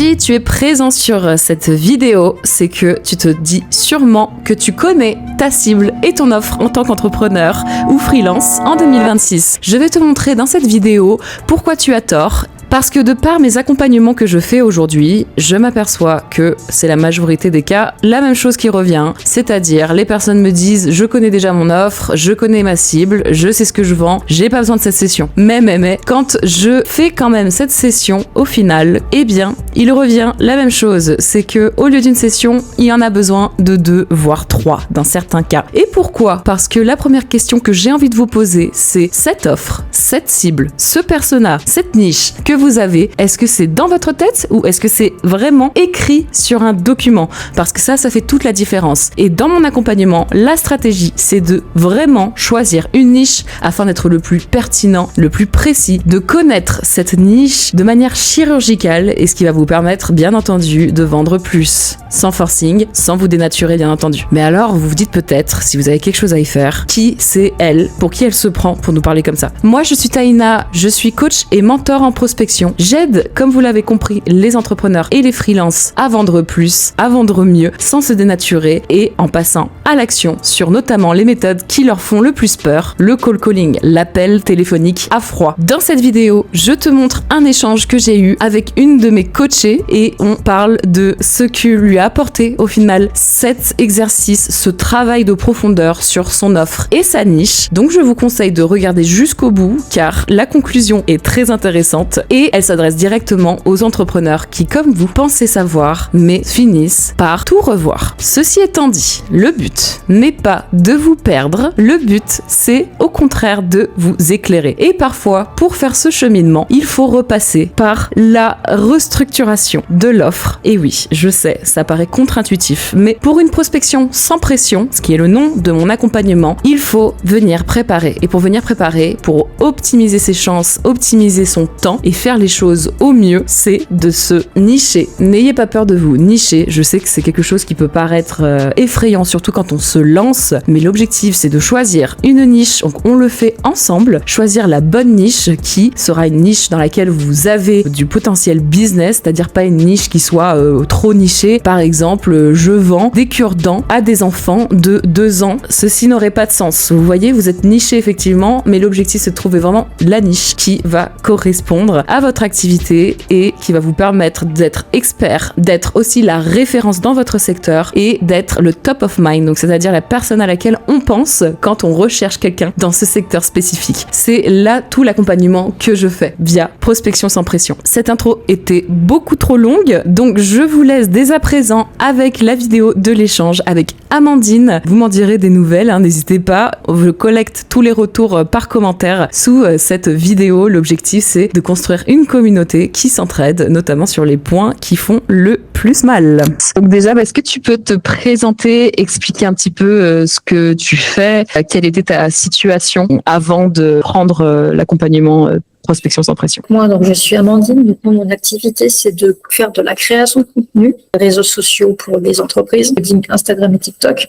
Si tu es présent sur cette vidéo, c'est que tu te dis sûrement que tu connais ta cible et ton offre en tant qu'entrepreneur ou freelance en 2026. Je vais te montrer dans cette vidéo pourquoi tu as tort. Parce que de par mes accompagnements que je fais aujourd'hui, je m'aperçois que c'est la majorité des cas la même chose qui revient, c'est-à-dire les personnes me disent je connais déjà mon offre, je connais ma cible, je sais ce que je vends, j'ai pas besoin de cette session. Mais, quand je fais quand même cette session, au final, eh bien, il revient la même chose, c'est que au lieu d'une session, il y en a besoin de 2 voire 3 dans certains cas. Et pourquoi ? Parce que la première question que j'ai envie de vous poser, c'est cette offre, cette cible, ce persona, cette niche que vous avez, est-ce que c'est dans votre tête ou est-ce que c'est vraiment écrit sur un document? Parce que ça fait toute la différence. Et dans mon accompagnement, la stratégie, c'est de vraiment choisir une niche afin d'être le plus pertinent, le plus précis, de connaître cette niche de manière chirurgicale et ce qui va vous permettre, bien entendu, de vendre plus. Sans forcing, sans vous dénaturer, bien entendu. Mais alors, vous vous dites peut-être, si vous avez quelque chose à y faire, qui c'est elle? Pour qui elle se prend pour nous parler comme ça? Moi, je suis Taïna, je suis coach et mentor en prospection. J'aide, comme vous l'avez compris, les entrepreneurs et les freelances à vendre plus, à vendre mieux, sans se dénaturer et en passant à l'action sur notamment les méthodes qui leur font le plus peur, le call calling, l'appel téléphonique à froid. Dans cette vidéo, je te montre un échange que j'ai eu avec une de mes coachées et on parle de ce que lui a apporté au final cet exercice, ce travail de profondeur sur son offre et sa niche. Donc je vous conseille de regarder jusqu'au bout car la conclusion est très intéressante et elle s'adresse directement aux entrepreneurs qui, comme vous, pensez savoir, mais finissent par tout revoir. Ceci étant dit, le but n'est pas de vous perdre, le but, c'est au contraire de vous éclairer. Et parfois, pour faire ce cheminement, il faut repasser par la restructuration de l'offre. Et oui, je sais, ça paraît contre-intuitif, mais pour une prospection sans pression, ce qui est le nom de mon accompagnement, il faut venir préparer. Et pour venir préparer, pour optimiser ses chances, optimiser son temps et faire les choses au mieux, c'est de se nicher. N'ayez pas peur de vous nicher. Je sais que c'est quelque chose qui peut paraître effrayant, surtout quand on se lance, mais l'objectif c'est de choisir une niche. Donc on le fait ensemble, choisir la bonne niche qui sera une niche dans laquelle vous avez du potentiel business, c'est-à-dire pas une niche qui soit trop nichée. Par exemple, je vends des cure-dents à des enfants de 2 ans. Ceci n'aurait pas de sens. Vous voyez, vous êtes niché effectivement, mais l'objectif c'est de trouver vraiment la niche qui va correspondre à votre activité et qui va vous permettre d'être expert, d'être aussi la référence dans votre secteur et d'être le top of mind, donc c'est-à-dire la personne à laquelle on pense quand on recherche quelqu'un dans ce secteur spécifique. C'est là tout l'accompagnement que je fais via Prospection sans pression. Cette intro était beaucoup trop longue, donc je vous laisse dès à présent avec la vidéo de l'échange avec Amandine. Vous m'en direz des nouvelles, n'hésitez pas. Je collecte tous les retours par commentaire sous cette vidéo. L'objectif c'est de construire une communauté qui s'entraide, notamment sur les points qui font le plus mal. Donc déjà, est-ce que tu peux te présenter, expliquer un petit peu ce que tu fais, quelle était ta situation avant de prendre l'accompagnement Prospection sans pression? Moi, donc, je suis Amandine. Du coup, mon activité, c'est de faire de la création de contenu, réseaux sociaux pour les entreprises, Instagram et TikTok.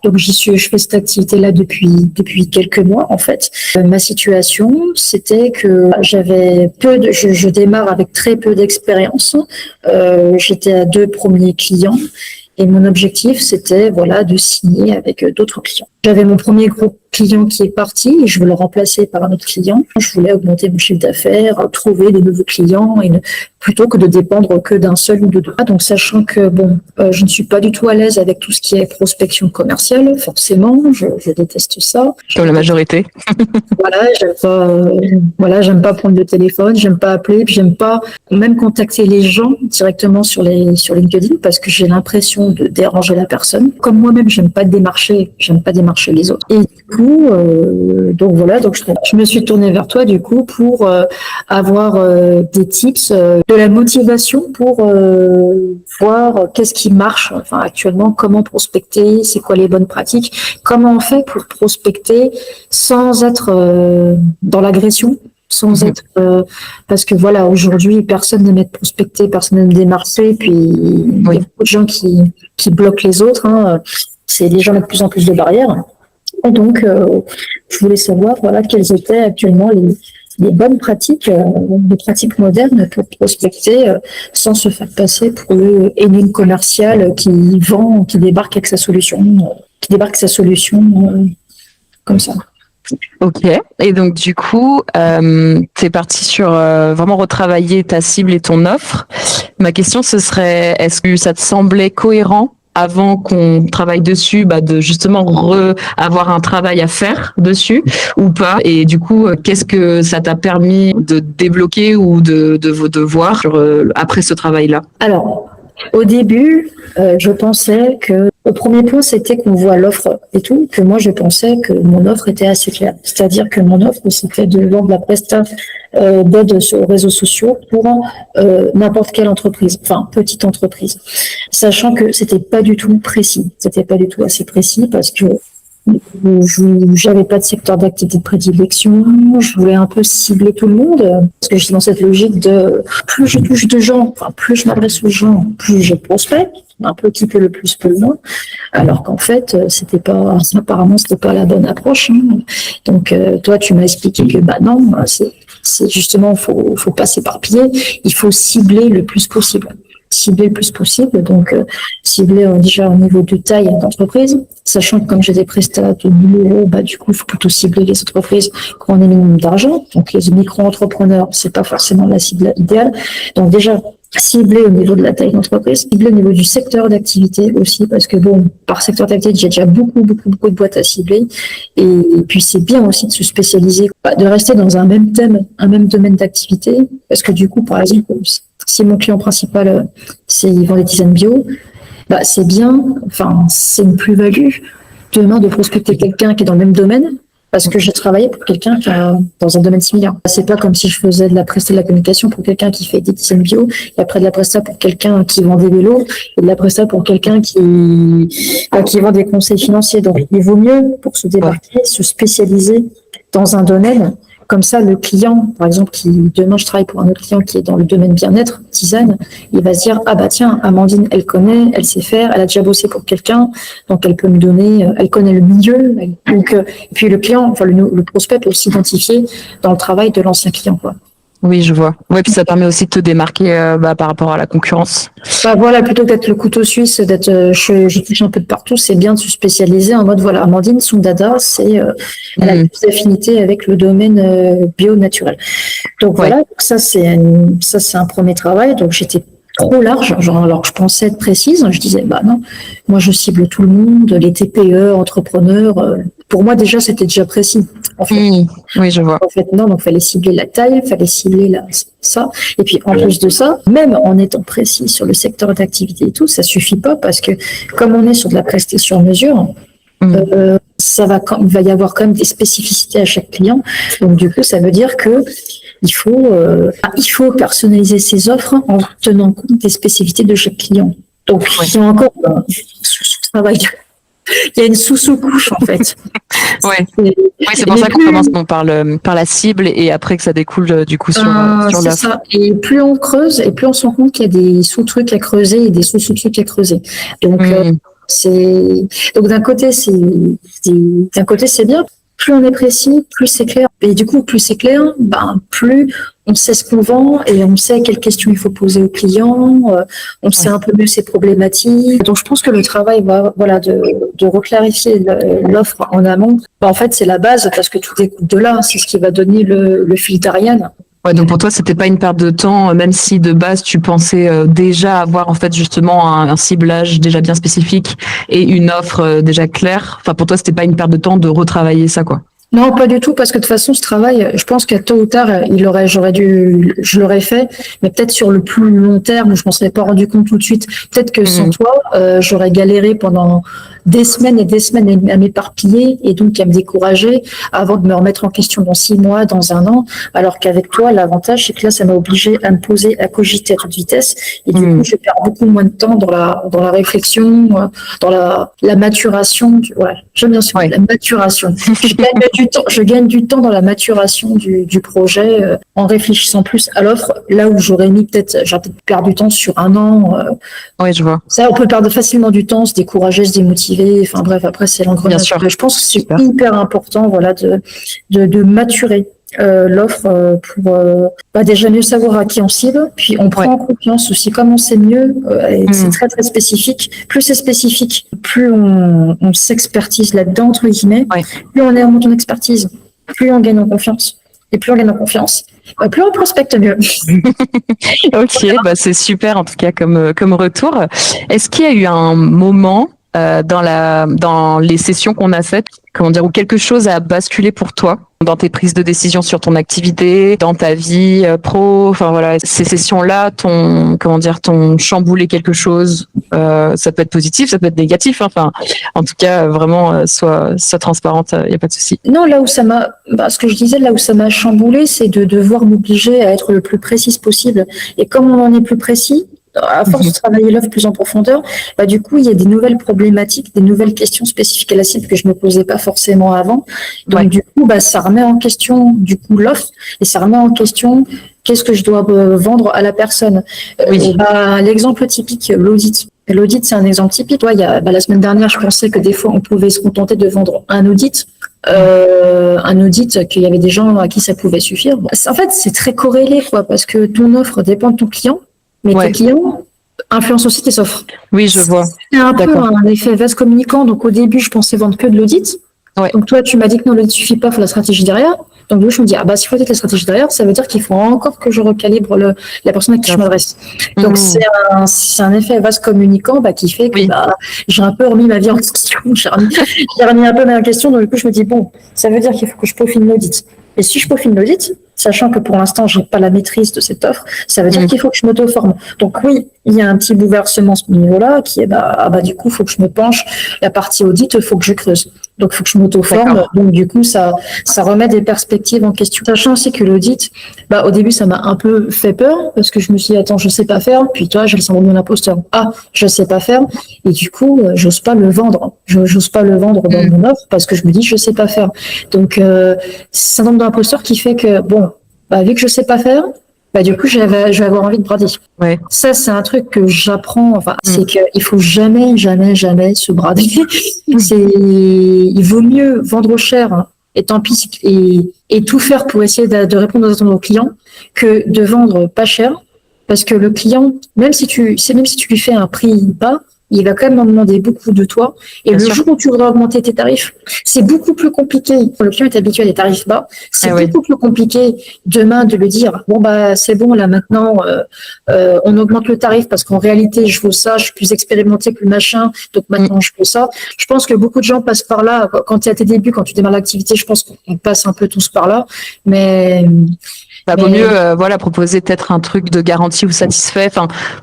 Donc, je fais cette activité-là depuis quelques mois, en fait. Ma situation, c'était que je démarre avec très peu d'expérience. J'étais à 2 premiers clients. Et mon objectif, c'était de signer avec d'autres clients. J'avais mon premier gros client qui est parti et je veux le remplacer par un autre client. Je voulais augmenter mon chiffre d'affaires, trouver des nouveaux clients plutôt que de dépendre que d'un seul ou de 2. Donc, sachant que je ne suis pas du tout à l'aise avec tout ce qui est prospection commerciale, forcément, je déteste ça. Comme la majorité. J'aime pas prendre le téléphone, j'aime pas appeler, puis j'aime pas même contacter les gens directement sur LinkedIn parce que j'ai l'impression de déranger la personne. Comme moi-même, j'aime pas démarcher les autres. Et du coup, donc je me suis tournée vers toi du coup pour avoir des tips, de la motivation pour voir qu'est-ce qui marche actuellement, comment prospecter, c'est quoi les bonnes pratiques, comment on fait pour prospecter sans être dans l'agression, sans être parce que aujourd'hui personne n'aime être prospecté, personne n'aime démarcher, puis il y a beaucoup de gens qui bloquent les autres, c'est les gens mettent de plus en plus de barrières. Et donc je voulais savoir quelles étaient actuellement des bonnes pratiques, des pratiques modernes pour prospecter sans se faire passer pour le énigme commercial qui vend, qui débarque avec sa solution, comme ça. Ok. Et donc, du coup, tu es parti sur vraiment retravailler ta cible et ton offre. Ma question, ce serait, est-ce que ça te semblait cohérent avant qu'on travaille dessus, de justement avoir un travail à faire dessus ou pas? Et du coup, qu'est-ce que ça t'a permis de débloquer ou de voir après ce travail-là? Alors, au début, je pensais que le premier point, c'était qu'on voit l'offre et tout, que moi, je pensais que mon offre était assez claire. C'est-à-dire que mon offre, c'était de vendre la presta d'aide sur les réseaux sociaux pour n'importe quelle entreprise, enfin, petite entreprise. Sachant que c'était pas du tout précis. C'était pas du tout assez précis parce que j'avais pas de secteur d'activité de prédilection, je voulais un peu cibler tout le monde, parce que j'étais dans cette logique de plus je touche de gens, enfin plus je m'adresse aux gens, plus je prospecte, un peu qui peut le plus peut le moins, alors qu'en fait apparemment c'était pas la bonne approche. Donc toi tu m'as expliqué que non, c'est justement faut pas s'éparpiller, il faut cibler le plus possible. Donc cibler déjà au niveau de taille d'entreprise, sachant que comme j'ai des prestats de 1 000 €, du coup, il faut plutôt cibler les entreprises qui ont un minimum d'argent. Donc les micro-entrepreneurs, c'est pas forcément la cible idéale. Donc déjà, cibler au niveau de la taille d'entreprise, cibler au niveau du secteur d'activité aussi, parce que par secteur d'activité, j'ai déjà beaucoup de boîtes à cibler. Et puis c'est bien aussi de se spécialiser, de rester dans un même thème, un même domaine d'activité, parce que du coup, par exemple, si mon client principal, il vend des tisanes bio, c'est bien, enfin, c'est une plus-value demain de prospecter quelqu'un qui est dans le même domaine, parce que j'ai travaillé pour quelqu'un qui est dans un domaine similaire. C'est pas comme si je faisais de la presta de la communication pour quelqu'un qui fait des tisanes bio, et après de la presta pour quelqu'un qui vend des vélos, et de la presta pour quelqu'un qui vend des conseils financiers. Donc, il vaut mieux, pour se démarquer, se spécialiser dans un domaine. Comme ça, le client, par exemple, demain je travaille pour un autre client qui est dans le domaine bien-être, tisane, il va se dire, tiens, Amandine, elle connaît, elle sait faire, elle a déjà bossé pour quelqu'un, donc elle peut me donner, elle connaît le milieu. Donc, et puis le client, enfin le prospect peut s'identifier dans le travail de l'ancien client, quoi. Oui, je vois. Ouais, puis ça permet aussi de te démarquer par rapport à la concurrence. Voilà, plutôt que d'être le couteau suisse, je touche un peu de partout, c'est bien de se spécialiser en mode, Amandine, son dada, elle a plus d'affinité avec le domaine bio naturel. Donc voilà, ça c'est un premier travail. Donc j'étais trop large, alors que je pensais être précise, je disais, non, moi je cible tout le monde, les TPE, entrepreneurs, pour moi déjà c'était déjà précis. En fait. Oui, je vois. En fait, non, donc fallait cibler la taille, fallait cibler ça. Et puis en plus de ça, même en étant précis sur le secteur d'activité et tout, ça suffit pas parce que comme on est sur de la prestation en mesure, il va y avoir quand même des spécificités à chaque client. Donc du coup, ça veut dire que il faut personnaliser ses offres en tenant compte des spécificités de chaque client. Donc il y a encore travail. Il y a une sous-couche en fait. Oui, c'est pour ça qu'on commence par la cible et après que ça découle du coup sur l'offre. C'est ça. Et plus on creuse et plus on se rend compte qu'il y a des sous-trucs à creuser et des sous-sous-trucs à creuser. Donc donc d'un côté c'est bien. Plus on est précis, plus c'est clair. Et du coup, plus c'est clair, plus on sait ce qu'on vend et on sait quelles questions il faut poser aux clients. On sait un peu mieux ses problématiques. Donc, je pense que le travail, de reclarifier l'offre en amont, en fait, c'est la base parce que tout découle de là. C'est ce qui va donner le fil d'Ariane. Ouais, donc pour toi, c'était pas une perte de temps, même si de base tu pensais déjà avoir en fait justement un ciblage déjà bien spécifique et une offre déjà claire. Enfin, pour toi, c'était pas une perte de temps de retravailler ça, quoi. Non, pas du tout, parce que de toute façon, ce travail, je pense qu'à tôt ou tard, je l'aurais fait, mais peut-être sur le plus long terme, je m'en serais pas rendu compte tout de suite. Peut-être que sans toi, j'aurais galéré pendant des semaines et des semaines à m'éparpiller et donc à me décourager avant de me remettre en question dans 6 mois, dans 1 an. Alors qu'avec toi, l'avantage, c'est que là, ça m'a obligé à me poser, à cogiter à toute vitesse. Et du coup, je perds beaucoup moins de temps dans la réflexion, dans la maturation. J'aime bien ce mot, la maturation. Je gagne du temps dans la maturation du projet en réfléchissant plus à l'offre, là où j'aurais perdu du temps sur 1 an. Oui, je vois. Ça, on peut perdre facilement du temps, se décourager, se démotiver. Enfin bref, après c'est l'engrenage. Je pense que c'est hyper important, de maturer l'offre pour déjà mieux savoir à qui on cible, puis on prend en confiance aussi, comme on sait mieux, et c'est très très spécifique. Plus c'est spécifique, plus on s'expertise là-dedans, entre guillemets, plus on est en montant expertise, plus on gagne en confiance. Et plus on gagne en confiance, plus on prospecte mieux. Ok, bah c'est super en tout cas comme retour. Est-ce qu'il y a eu un moment dans les sessions qu'on a faites, comment dire, où quelque chose a basculé pour toi dans tes prises de décision sur ton activité, dans ta vie pro, enfin voilà, ces sessions-là t'ont chamboulé quelque chose, ça peut être positif, ça peut être négatif, enfin, en tout cas, vraiment, sois transparente, y a pas de souci. Non, là où ça m'a, ce que je disais, là où ça m'a chamboulé, c'est de devoir m'obliger à être le plus précise possible. Et comme on en est plus précis, à force de travailler l'offre plus en profondeur, du coup, il y a des nouvelles problématiques, des nouvelles questions spécifiques à la cible que je me posais pas forcément avant. Donc, du coup, ça remet en question, du coup, l'offre et ça remet en question qu'est-ce que je dois vendre à la personne. L'exemple typique, l'audit. L'audit, c'est un exemple typique. La semaine dernière, je pensais que des fois, on pouvait se contenter de vendre un audit. Qu'il y avait des gens à qui ça pouvait suffire. En fait, c'est très corrélé, parce que ton offre dépend de ton client. Mais tes clients influencent aussi tes offres. Oui, je vois. C'est un peu un effet vase communicant. Donc, au début, je pensais vendre que de l'audit. Donc, toi, tu m'as dit que non, l'audit ne suffit pas, il faut la stratégie derrière. Donc, je me dis, s'il faut être la stratégie derrière, ça veut dire qu'il faut encore que je recalibre la personne à qui je m'adresse. Donc, c'est un effet vase communicant qui fait que j'ai un peu remis ma vie en question. J'ai remis un peu ma question. Donc, du coup, je me dis, ça veut dire qu'il faut que je peaufine l'audit. Et si je peaufine l'audit, sachant que pour l'instant, je n'ai pas la maîtrise de cette offre, ça veut dire qu'il faut que je m'auto-forme. Donc oui, il y a un petit bouleversement à ce niveau-là qui est, du coup, il faut que je me penche. La partie audit, il faut que je creuse. Donc, il faut que je m'auto-forme. Donc, du coup, ça remet des perspectives en question. Sachant aussi que l'audit, au début, ça m'a un peu fait peur parce que je me suis dit, attends, je sais pas faire. Puis toi, j'ai le syndrome de l'imposteur. Je sais pas faire. Et du coup, j'ose pas le vendre. J'ose pas le vendre dans mon offre parce que je me dis, je sais pas faire. Donc, c'est syndrome de l'imposteur qui fait que, vu que je sais pas faire, du coup, je vais avoir envie de brader. Ça, c'est un truc que j'apprends. C'est qu'il faut jamais, jamais, jamais se brader. Il vaut mieux vendre cher et tant pis et tout faire pour essayer de répondre aux attentes de nos clients que de vendre pas cher, parce que le client, même si tu lui fais un prix bas, il va quand même en demander beaucoup de toi. Et le jour où tu voudras augmenter tes tarifs, c'est beaucoup plus compliqué. Quand le client est habitué à des tarifs bas, c'est beaucoup plus compliqué demain de lui dire, c'est bon, là maintenant, on augmente le tarif parce qu'en réalité, je vaux ça, je suis plus expérimenté que le machin, donc maintenant je vaux ça. Je pense que beaucoup de gens passent par là. Quand tu es à tes débuts, quand tu démarres l'activité, je pense qu'on passe un peu tous par là. Mais vaut mieux proposer peut-être un truc de garantie ou satisfait,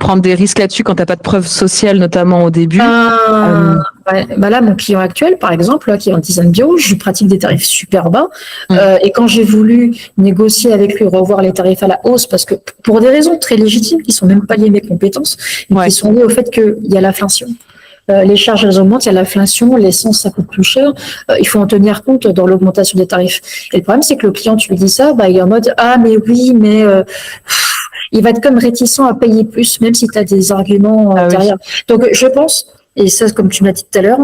prendre des risques là-dessus quand t'as pas de preuves sociales, notamment au début. Là, mon client actuel, par exemple, qui est en design bio, je pratique des tarifs super bas. Et quand j'ai voulu négocier avec lui, revoir les tarifs à la hausse, parce que pour des raisons très légitimes, qui sont même pas liées à mes compétences, mais qui sont liées au fait qu'il y a l'inflation. Les charges elles augmentent, il y a l'inflation, l'essence ça coûte plus cher, il faut en tenir compte dans l'augmentation des tarifs. Et le problème c'est que le client, tu lui dis ça, il est en mode il va être comme réticent à payer plus, même si tu as des arguments derrière. Donc je pense, et ça comme tu m'as dit tout à l'heure,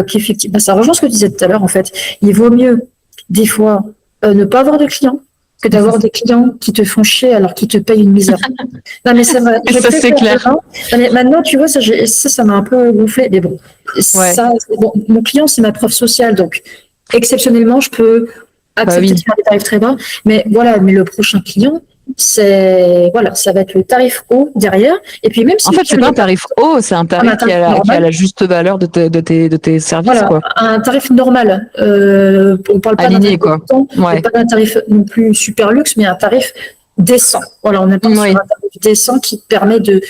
qu'effectivement, ça rejoint ce que tu disais tout à l'heure en fait, il vaut mieux des fois ne pas avoir de clients que d'avoir des clients qui te font chier alors qu'ils te payent une misère. Non, mais c'est vrai. Ça, c'est clair. Mais maintenant, tu vois, ça m'a un peu gonflé. Mais bon, mon client, c'est ma preuve sociale. Donc, exceptionnellement, je peux accepter de faire des tarifs très bas. Mais le prochain client, ça va être le tarif haut derrière. Et puis, même si. En fait, c'est pas un tarif haut, c'est un tarif qui a la juste valeur de tes services, quoi. Un tarif normal. On parle pas aligné, pas d'un tarif non plus super luxe, mais un tarif décent. Voilà, on appelle sur un tarif décent qui te permet de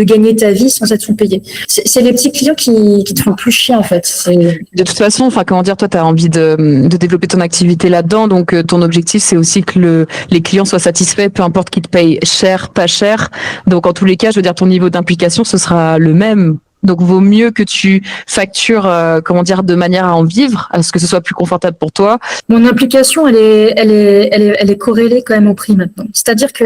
gagner ta vie sans être sous-payé. C'est les petits clients qui te font plus chier, en fait. De toute façon, toi, tu as envie de développer ton activité là-dedans, donc ton objectif, c'est aussi que les clients soient satisfaits, peu importe qu'ils te payent cher, pas cher. Donc, en tous les cas, je veux dire, ton niveau d'implication, ce sera le même. Donc, vaut mieux que tu factures, de manière à en vivre, à ce que ce soit plus confortable pour toi. Mon implication, elle est corrélée quand même au prix maintenant. C'est-à-dire que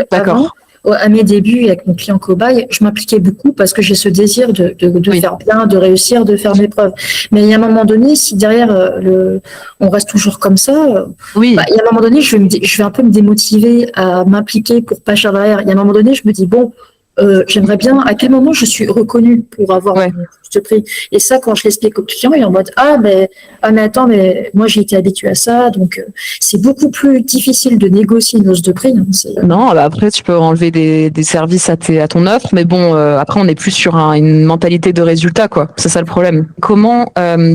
à mes débuts avec mon client cobaye, je m'impliquais beaucoup parce que j'ai ce désir de Oui. faire bien, de réussir, de faire mes preuves. Mais il y a un moment donné, si derrière on reste toujours comme ça, Oui. il y a un moment donné, je vais un peu me démotiver à m'impliquer pour pas cher derrière. Il y a un moment donné, je me dis bon, j'aimerais bien. À quel moment je suis reconnue pour avoir Ouais. mon juste prix? Et ça, quand je l'explique au client, il est en mode mais attends, mais moi j'ai été habitué à ça, donc c'est beaucoup plus difficile de négocier une hausse de prix. Hein. Non, bah après tu peux enlever des services à ton offre, mais bon, après on est plus sur une mentalité de résultat, quoi. C'est ça le problème. Comment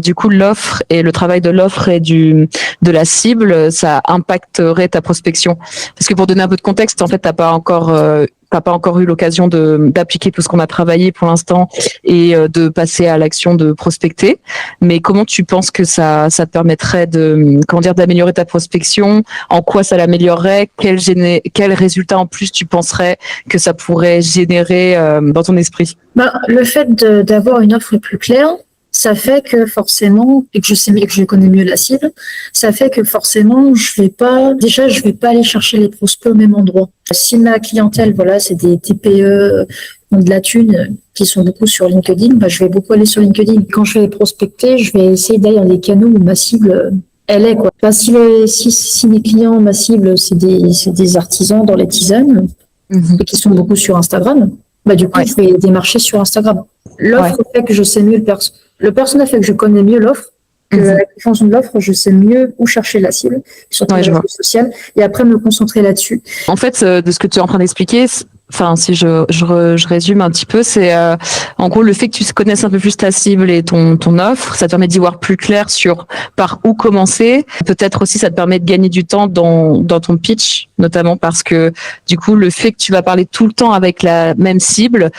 du coup l'offre et le travail de l'offre et de la cible, ça impacterait ta prospection? Parce que pour donner un peu de contexte, en fait, t'as pas encore eu l'occasion d'appliquer tout ce qu'on a travaillé pour l'instant et de passer à l'action de prospecter. Mais comment tu penses que ça te permettrait d'améliorer ta prospection? En quoi ça l'améliorerait? Quel résultat en plus tu penserais que ça pourrait générer dans ton esprit? Le fait d'avoir une offre plus claire, ça fait que forcément, et que je connais mieux la cible, ça fait que forcément, je vais pas aller chercher les prospects au même endroit. Si ma clientèle, voilà, c'est des TPE, ont de la thune, qui sont beaucoup sur LinkedIn, je vais beaucoup aller sur LinkedIn. Quand je vais prospecter, je vais essayer d'aller dans des canaux où ma cible, elle est, quoi. Si mes clients, ma cible, c'est des artisans dans les tisanes, et qui sont beaucoup sur Instagram, du coup, je vais démarcher sur Instagram. L'offre fait que je sais mieux le personnel fait que je connais mieux l'offre, que avec la fonction de l'offre, je sais mieux où chercher la cible, surtout les réseaux sociaux, et après me concentrer là-dessus. En fait, de ce que tu es en train d'expliquer, enfin, si je résume un petit peu, c'est en gros le fait que tu connaisses un peu plus ta cible et ton offre, ça te permet d'y voir plus clair sur par où commencer. Peut-être aussi ça te permet de gagner du temps dans ton pitch, notamment parce que du coup le fait que tu vas parler tout le temps avec la même cible,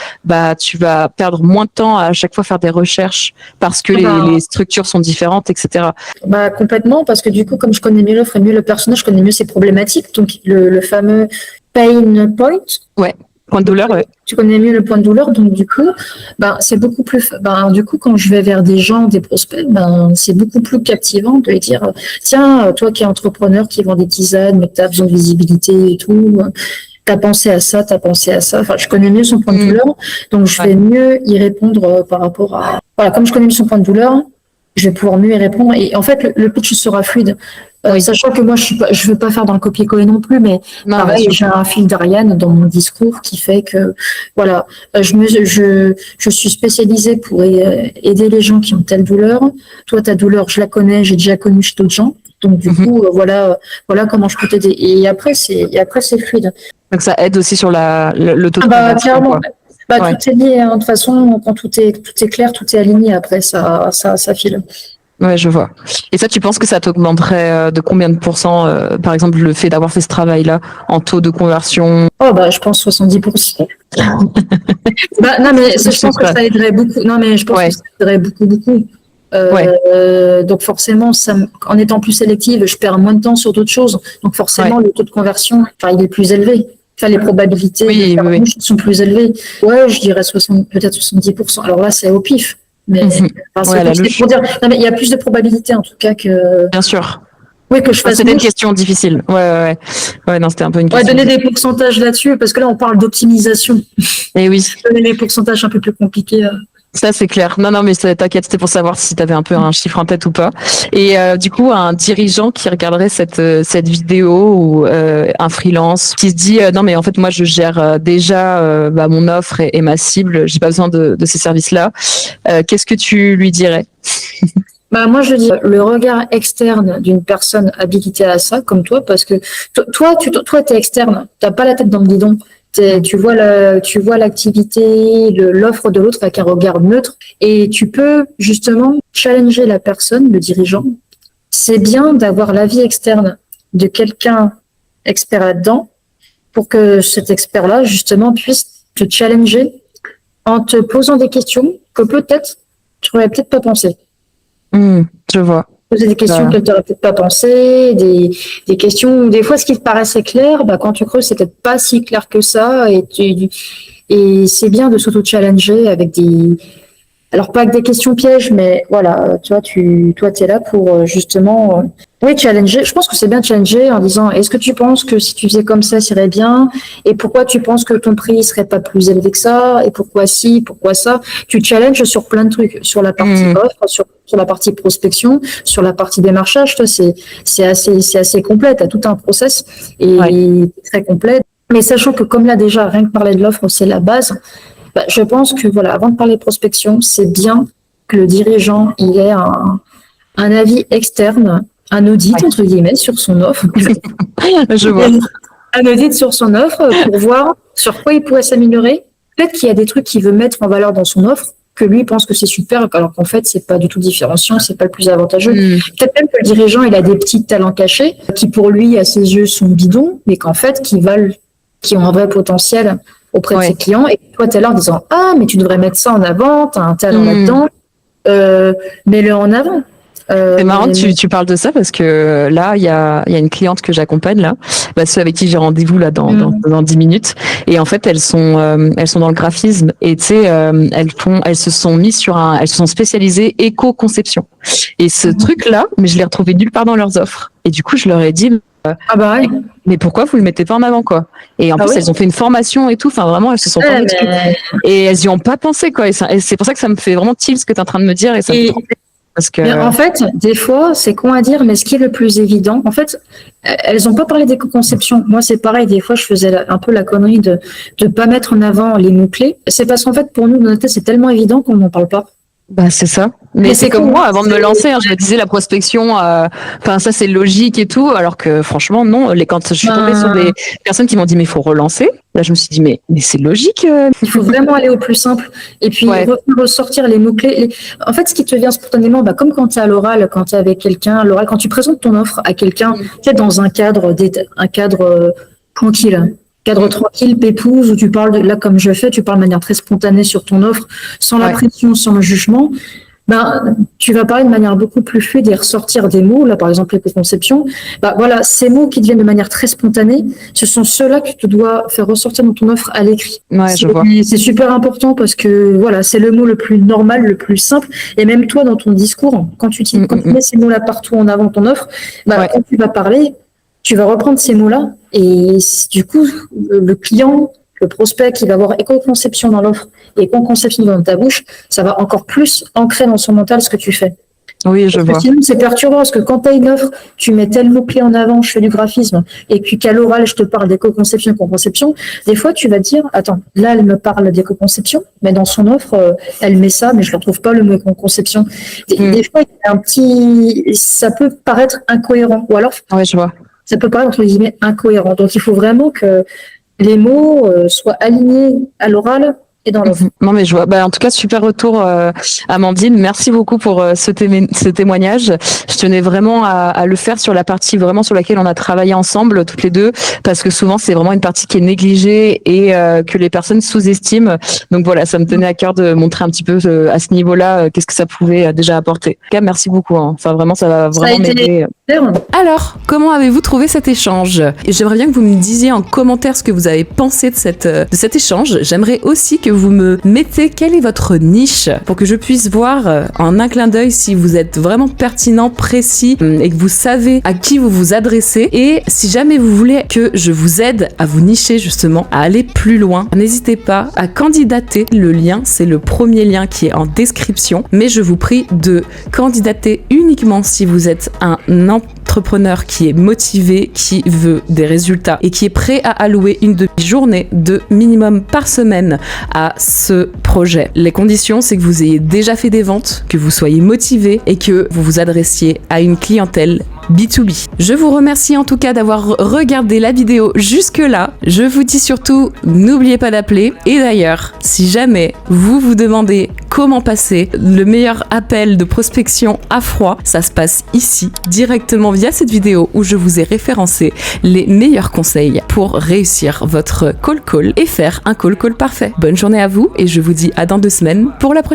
tu vas perdre moins de temps à chaque fois faire des recherches parce que les structures sont différentes, etc. Complètement, parce que du coup, comme je connais mieux l'offre et mieux le personnage, je connais mieux ses problématiques, donc le fameux pain point. Ouais. Point de douleur, ouais. Tu connais mieux le point de douleur, donc du coup, c'est beaucoup plus. Du coup, quand je vais vers des gens, des prospects, c'est beaucoup plus captivant de les dire tiens, toi qui es entrepreneur, qui vend des tisanes, mais que tu as besoin de visibilité et tout, t'as pensé à ça, t'as pensé à ça. Enfin, je connais mieux son point de douleur, donc je vais mieux y répondre par rapport à. Voilà, comme je connais mieux son point de douleur, je vais pouvoir mieux y répondre. Et en fait, le pitch sera fluide. Sachant que moi, je veux pas faire dans le copier-coller non plus, mais pareil, j'ai un fil d'Ariane dans mon discours qui fait que, voilà, je suis spécialisée pour aider les gens qui ont telle douleur. Toi, ta douleur, je la connais, j'ai déjà connu chez d'autres gens. Donc, du coup, voilà comment je peux t'aider. Et après, c'est fluide. Donc, ça aide aussi sur le taux de conversion. Clairement. Tout est lié, hein. De toute façon, quand tout est clair, tout est aligné. Après, ça file. Ouais, je vois. Et ça, tu penses que ça t'augmenterait de combien de pourcents, par exemple, le fait d'avoir fait ce travail-là en taux de conversion? Je pense 70%. Non, mais je pense que ça aiderait beaucoup. Non, mais je pense que ça aiderait beaucoup, beaucoup. Donc forcément, en étant plus sélective, je perds moins de temps sur d'autres choses. Donc forcément, le taux de conversion, il est plus élevé. Les probabilités sont plus élevées. Ouais, je dirais peut-être 70%. Alors là, c'est au pif. Mais c'est pour dire, non, mais il y a plus de probabilités en tout cas que. Bien sûr. Oui, que je fasse. C'était une question difficile. Ouais, non, c'était un peu une question. Donner des pourcentages là-dessus, parce que là, on parle d'optimisation. Et oui. Donner des pourcentages un peu plus compliqués. Ça, c'est clair. Non, mais t'inquiète, c'était pour savoir si tu avais un peu un chiffre en tête ou pas. Et du coup, un dirigeant qui regarderait cette vidéo ou un freelance qui se dit non, mais en fait, moi, je gère déjà mon offre et ma cible, j'ai pas besoin de ces services-là. Qu'est-ce que tu lui dirais? Moi, je dis le regard externe d'une personne habilitée à ça, comme toi, parce que toi, t'es externe, t'as pas la tête dans le guidon. Tu vois l'activité, l'offre de l'autre avec un regard neutre, et tu peux justement challenger la personne, le dirigeant. C'est bien d'avoir l'avis externe de quelqu'un expert là-dedans, pour que cet expert-là justement puisse te challenger en te posant des questions que peut-être tu n'aurais peut-être pas pensé. Je vois. Poser des questions que tu n'aurais peut-être pas pensé, des questions où des fois ce qui te paraissait clair, quand tu creuses, c'est peut-être pas si clair que ça, et c'est bien de s'auto-challenger avec alors pas avec des questions pièges, mais voilà, tu vois, t'es là pour justement Oui, challenger. Je pense que c'est bien de challenger en disant, est-ce que tu penses que si tu faisais comme ça irait bien? Et pourquoi tu penses que ton prix serait pas plus élevé que ça? Et pourquoi ci, pourquoi ça? Tu challenges sur plein de trucs, sur la partie offre, sur la partie prospection, sur la partie démarchage. Toi, c'est assez complet. T'as tout un process et très complet. Mais sachant que comme là déjà, rien que parler de l'offre, c'est la base. Bah, je pense que voilà, avant de parler de prospection, c'est bien que le dirigeant il ait un avis externe, un audit entre guillemets sur son offre. Je vois. Un audit sur son offre pour voir sur quoi il pourrait s'améliorer. Peut-être qu'il y a des trucs qu'il veut mettre en valeur dans son offre que lui pense que c'est super, alors qu'en fait c'est pas du tout différenciant, c'est pas le plus avantageux. Peut-être même que le dirigeant il a des petits talents cachés qui pour lui à ses yeux sont bidons, mais qu'en fait qui ont un vrai potentiel auprès de ses clients. Et toi tu es là en disant ah mais tu devrais mettre ça en avant, t'as un talent là-dedans, mets-le en avant. C'est marrant que tu parles de ça parce que là, il y a une cliente que j'accompagne là, ceux avec qui j'ai rendez-vous là dans 10 minutes. Et en fait, elles sont dans le graphisme et tu sais, elles se sont spécialisées éco-conception. Et ce truc-là, mais je l'ai retrouvé nulle part dans leurs offres. Et du coup, je leur ai dit, mais pourquoi vous le mettez pas en avant quoi? Et en plus, elles ont fait une formation et tout. Enfin, vraiment, elles se sont formées dessus. Et elles y ont pas pensé quoi. Et c'est pour ça que ça me fait vraiment tilt ce que tu es en train de me dire et ça me parce que... En fait, des fois, c'est con à dire, mais ce qui est le plus évident, en fait, elles n'ont pas parlé d'éco-conception. Moi, c'est pareil, des fois, je faisais un peu la connerie de pas mettre en avant les mots-clés. C'est parce qu'en fait, pour nous, dans notre tête, c'est tellement évident qu'on n'en parle pas. Bah, c'est ça. Mais c'est comme moi, avant de me lancer, je me disais la prospection, ça c'est logique et tout, alors que franchement, non. Quand je suis tombée sur des personnes qui m'ont dit, mais il faut relancer, là je me suis dit, mais c'est logique. Il faut vraiment aller au plus simple et puis ressortir les mots-clés. En fait, ce qui te vient spontanément, comme quand tu es à l'oral, quand tu es avec quelqu'un, à l'oral, quand tu présentes ton offre à quelqu'un, tu es dans un cadre tranquille. Cadre tranquille, pépouze, où tu parles, là comme je fais, tu parles de manière très spontanée sur ton offre, sans la pression, sans le jugement. Tu vas parler de manière beaucoup plus fluide et ressortir des mots, là par exemple l'éco-conception. Voilà, ces mots qui deviennent de manière très spontanée, ce sont ceux-là que tu dois faire ressortir dans ton offre à l'écrit. C'est super important parce que voilà, c'est le mot le plus normal, le plus simple. Et même toi dans ton discours, quand tu mets ces mots-là partout en avant de ton offre, quand tu vas parler, tu vas reprendre ces mots-là et du coup, le client, le prospect qui va avoir éco-conception dans l'offre et éco-conception dans ta bouche, ça va encore plus ancrer dans son mental ce que tu fais. Oui, je vois. Sinon, c'est perturbant parce que quand tu as une offre, tu mets tel mot-clé en avant, je fais du graphisme, et puis qu'à l'oral, je te parle d'éco-conception, éco-conception. Des fois, tu vas dire, attends, là, elle me parle d'éco-conception, mais dans son offre, elle met ça, mais je ne retrouve pas le mot éco-conception. Des fois, il y a ça peut paraître incohérent, ou alors, je vois. Ça peut paraître, entre guillemets, incohérent. Donc, il faut vraiment que les mots soient alignés à l'oral et dans l'offre. Non mais je vois. En tout cas, super retour, Amandine. Merci beaucoup pour ce témoignage. Je tenais vraiment à le faire sur la partie vraiment sur laquelle on a travaillé ensemble toutes les deux, parce que souvent c'est vraiment une partie qui est négligée et que les personnes sous-estiment. Donc voilà, ça me tenait à cœur de montrer un petit peu à ce niveau-là qu'est-ce que ça pouvait déjà apporter. En tout cas, merci beaucoup. Enfin vraiment, ça va vraiment m'aider. Alors, comment avez-vous trouvé cet échange? J'aimerais bien que vous me disiez en commentaire ce que vous avez pensé de cet échange. J'aimerais aussi que vous me mettez quelle est votre niche pour que je puisse voir en un clin d'œil si vous êtes vraiment pertinent, précis et que vous savez à qui vous vous adressez. Et si jamais vous voulez que je vous aide à vous nicher justement, à aller plus loin, n'hésitez pas à candidater. Le lien, c'est le premier lien qui est en description. Mais je vous prie de candidater uniquement si vous êtes un entrepreneur qui est motivé, qui veut des résultats et qui est prêt à allouer une demi-journée de minimum par semaine à ce projet. Les conditions, c'est que vous ayez déjà fait des ventes, que vous soyez motivé et que vous vous adressiez à une clientèle B2B. Je vous remercie en tout cas d'avoir regardé la vidéo jusque-là. Je vous dis surtout, n'oubliez pas d'appeler. Et d'ailleurs, si jamais vous vous demandez comment passer le meilleur appel de prospection à froid, ça se passe ici, directement via cette vidéo où je vous ai référencé les meilleurs conseils pour réussir votre call et faire un call parfait. Bonne journée à vous et je vous dis à dans 2 semaines pour la prochaine.